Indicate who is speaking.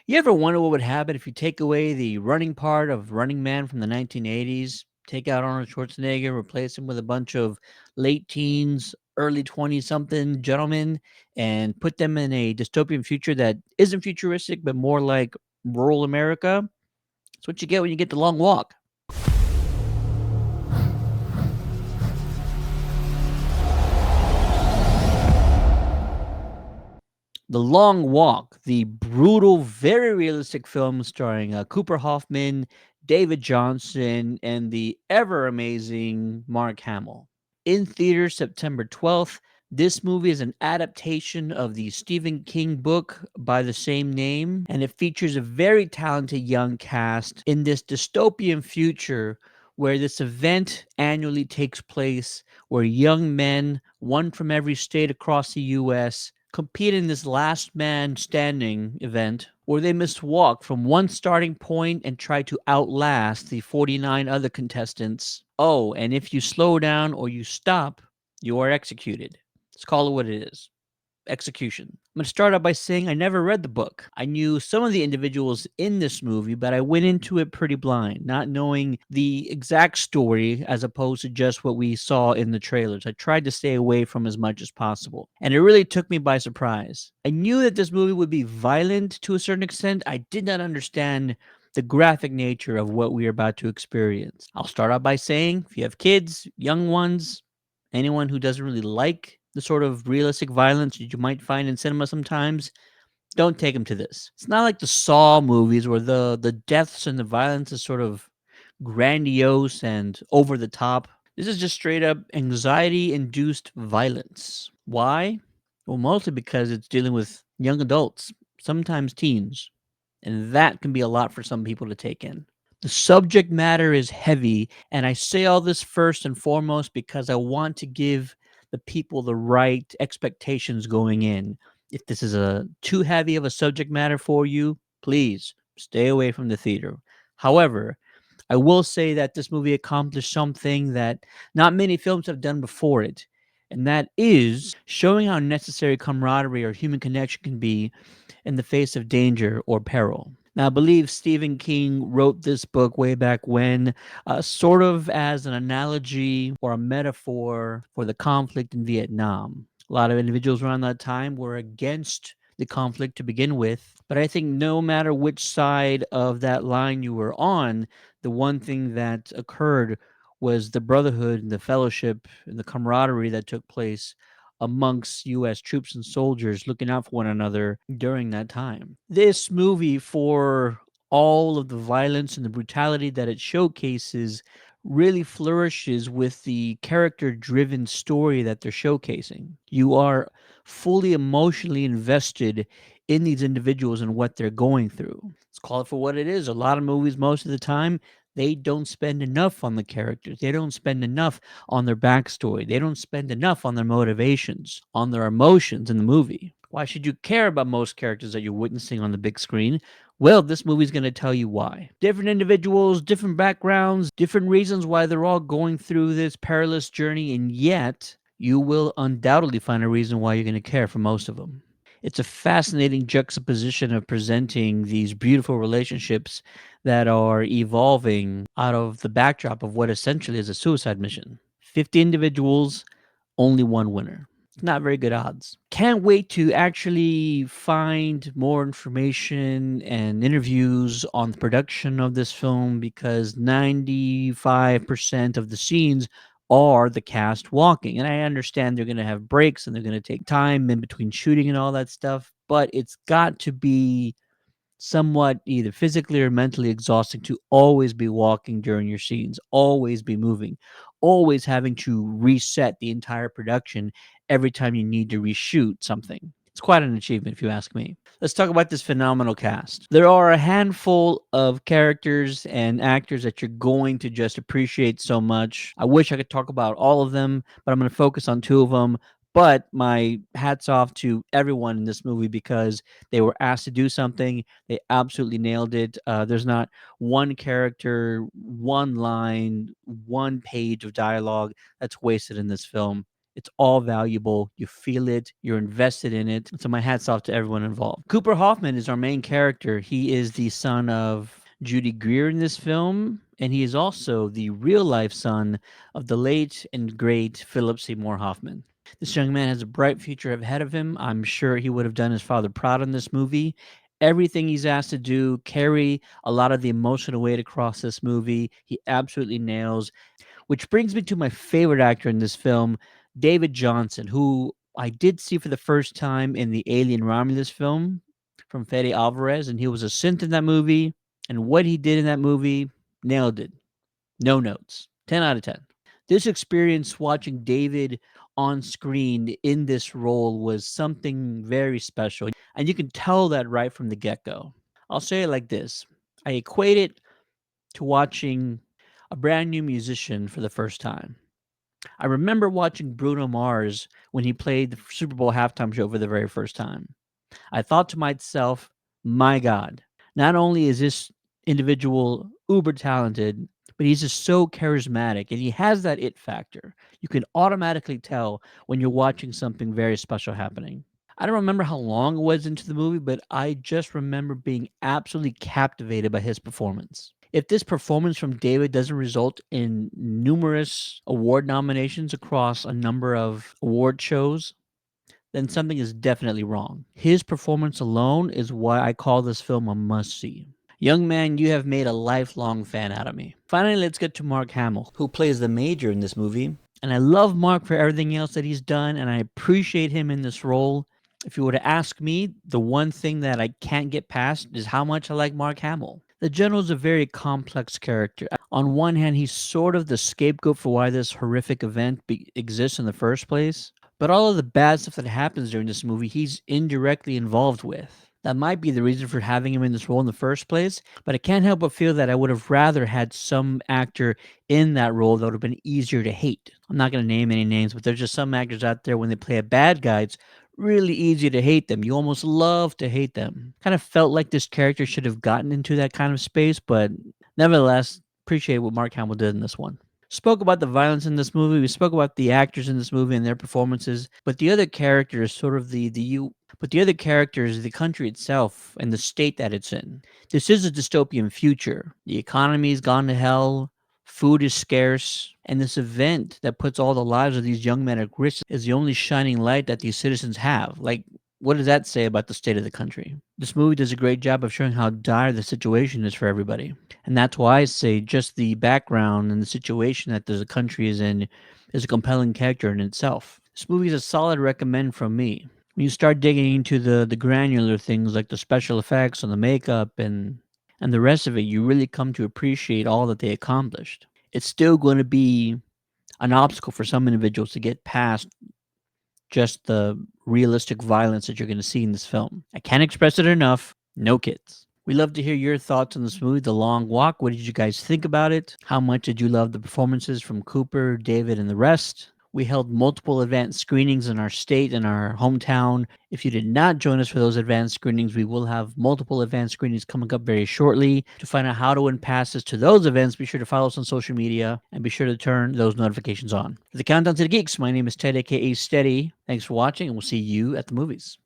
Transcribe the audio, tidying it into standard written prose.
Speaker 1: You ever wonder what would happen if you take away the running part of Running Man from the 1980s, take out Arnold Schwarzenegger, replace him with a bunch of late teens, early 20 something gentlemen, and put them in a dystopian future that isn't futuristic, but more like rural America? That's what you get when you get the long walk. The Long Walk, the brutal, very realistic film starring Cooper Hoffman, David Johnson, and the ever amazing Mark Hamill. In theaters September 12th, this movie is an adaptation of the Stephen King book by the same name, and it features a very talented young cast in this dystopian future where this event annually takes place where young men, one from every state across the US, compete in this last man standing event where they must walk from one starting point and try to outlast the 49 other contestants. Oh, and if you slow down or you stop, you are executed. Let's call it what it is. Execution. I'm going to start out by saying I never read the book. I knew some of the individuals in this movie, but I went into it pretty blind, not knowing the exact story as opposed to just what we saw in the trailers. I tried to stay away from as much as possible, and it really took me by surprise. I knew that this movie would be violent to a certain extent. I did not understand the graphic nature of what we are about to experience. I'll start out by saying if you have kids, young ones, anyone who doesn't really like the sort of realistic violence that you might find in cinema sometimes, don't take them to this. It's not like the Saw movies where the deaths and the violence is sort of grandiose and over the top. This is just straight up anxiety induced violence. Why? Well, mostly because it's dealing with young adults, sometimes teens, and that can be a lot for some people to take in. The subject matter is heavy, and I say all this first and foremost because I want to give the people the right expectations going in. If this is a too heavy of a subject matter for you, please stay away from the theater. However, I will say that this movie accomplished something that not many films have done before it, and that is showing how necessary camaraderie or human connection can be in the face of danger or peril. Now, I believe Stephen King wrote this book way back when, sort of as an analogy or a metaphor for the conflict in Vietnam. A lot of individuals around that time were against the conflict to begin with, but I think no matter which side of that line you were on, the one thing that occurred was the brotherhood and the fellowship and the camaraderie that took place amongst US troops and soldiers looking out for one another during that time. This movie, for all of the violence and the brutality that it showcases, really flourishes with the character driven story that they're showcasing. You are fully emotionally invested in these individuals and what they're going through. Let's call it for what it is. A lot of movies, most of the time, they don't spend enough on the characters. They don't spend enough on their backstory. They don't spend enough on their motivations, on their emotions in the movie. Why should you care about most characters that you're witnessing on the big screen? Well, this movie's going to tell you why. Different individuals, different backgrounds, different reasons why they're all going through this perilous journey, and yet you will undoubtedly find a reason why you're going to care for most of them. It's a fascinating juxtaposition of presenting these beautiful relationships that are evolving out of the backdrop of what essentially is a suicide mission. 50 individuals, only one winner. Not very good odds. Can't wait to actually find more information and interviews on the production of this film because 95% of the scenes are the cast walking. And I understand they're going to have breaks and they're going to take time in between shooting and all that stuff, but it's got to be somewhat either physically or mentally exhausting to always be walking during your scenes, always be moving, always having to reset the entire production every time you need to reshoot something. It's quite an achievement, if you ask me. Let's talk about this phenomenal cast. There are a handful of characters and actors that you're going to just appreciate so much. I wish I could talk about all of them, but I'm going to focus on two of them. But my hats off to everyone in this movie because they were asked to do something. They absolutely nailed it. There's not one character, one line, one page of dialogue that's wasted in this film. It's all valuable. You feel it, you're invested in it. So, my hat's off to everyone involved. Cooper Hoffman is our main character. He is the son of Judy Greer in this film, and he is also the real life son of the late and great Philip Seymour Hoffman. This young man has a bright future ahead of him. I'm sure he would have done his father proud in this movie. Everything he's asked to do, carry a lot of the emotional weight across this movie, he absolutely nails. Which brings me to my favorite actor in this film, David Johnson, who I did see for the first time in the Alien Romulus film from Fede Alvarez, and he was a synth in that movie. And what he did in that movie, nailed it. No notes. 10 out of 10. This experience watching David on screen in this role was something very special. And you can tell that right from the get go. I'll say it like this: I equate it to watching a brand new musician for the first time. I remember watching Bruno Mars when he played the Super Bowl halftime show for the very first time. I thought to myself, my God, not only is this individual uber talented, but he's just so charismatic and he has that it factor. You can automatically tell when you're watching something very special happening. I don't remember how long it was into the movie, but I just remember being absolutely captivated by his performance. If this performance from David doesn't result in numerous award nominations across a number of award shows, then something is definitely wrong. His performance alone is why I call this film a must see. Young man, you have made a lifelong fan out of me. Finally, let's get to Mark Hamill, who plays the Major in this movie. And I love Mark for everything else that he's done, and I appreciate him in this role. If you were to ask me, the one thing that I can't get past is how much I like Mark Hamill. The General is a very complex character. On one hand, he's sort of the scapegoat for why this horrific event exists in the first place. But all of the bad stuff that happens during this movie, he's indirectly involved with. That might be the reason for having him in this role in the first place, but I can't help but feel that I would have rather had some actor in that role that would have been easier to hate. I'm not going to name any names, but there's just some actors out there when they play a bad guy, it's really easy to hate them. You almost love to hate them. Kind of felt like this character should have gotten into that kind of space, but nevertheless, appreciate what Mark Hamill did in this one. Spoke about the violence in this movie. We spoke about the actors in this movie and their performances, but the other characters, sort of but the other characters, the country itself and the state that it's in. This is a dystopian future. The economy's gone to hell. Food is scarce, and this event that puts all the lives of these young men at risk is the only shining light that these citizens have. Like, what does that say about the state of the country? This movie does a great job of showing how dire the situation is for everybody. And that's why I say just the background and the situation that the country is in is a compelling character in itself. This movie is a solid recommend from me. When you start digging into the granular things like the special effects and the makeup and the rest of it, you really come to appreciate all that they accomplished. It's still going to be an obstacle for some individuals to get past just the realistic violence that you're going to see in this film. I can't express it enough. No kids. We love to hear your thoughts on this movie, The Long Walk. What did you guys think about it? How much did you love the performances from Cooper, David, and the rest? We held multiple advanced screenings in our state and our hometown. If you did not join us for those advanced screenings, we will have multiple advanced screenings coming up very shortly. To find out how to win passes to those events, be sure to follow us on social media and be sure to turn those notifications on. For the Countdown to the Geeks, my name is Ted, aka Steady. Thanks for watching, and we'll see you at the movies.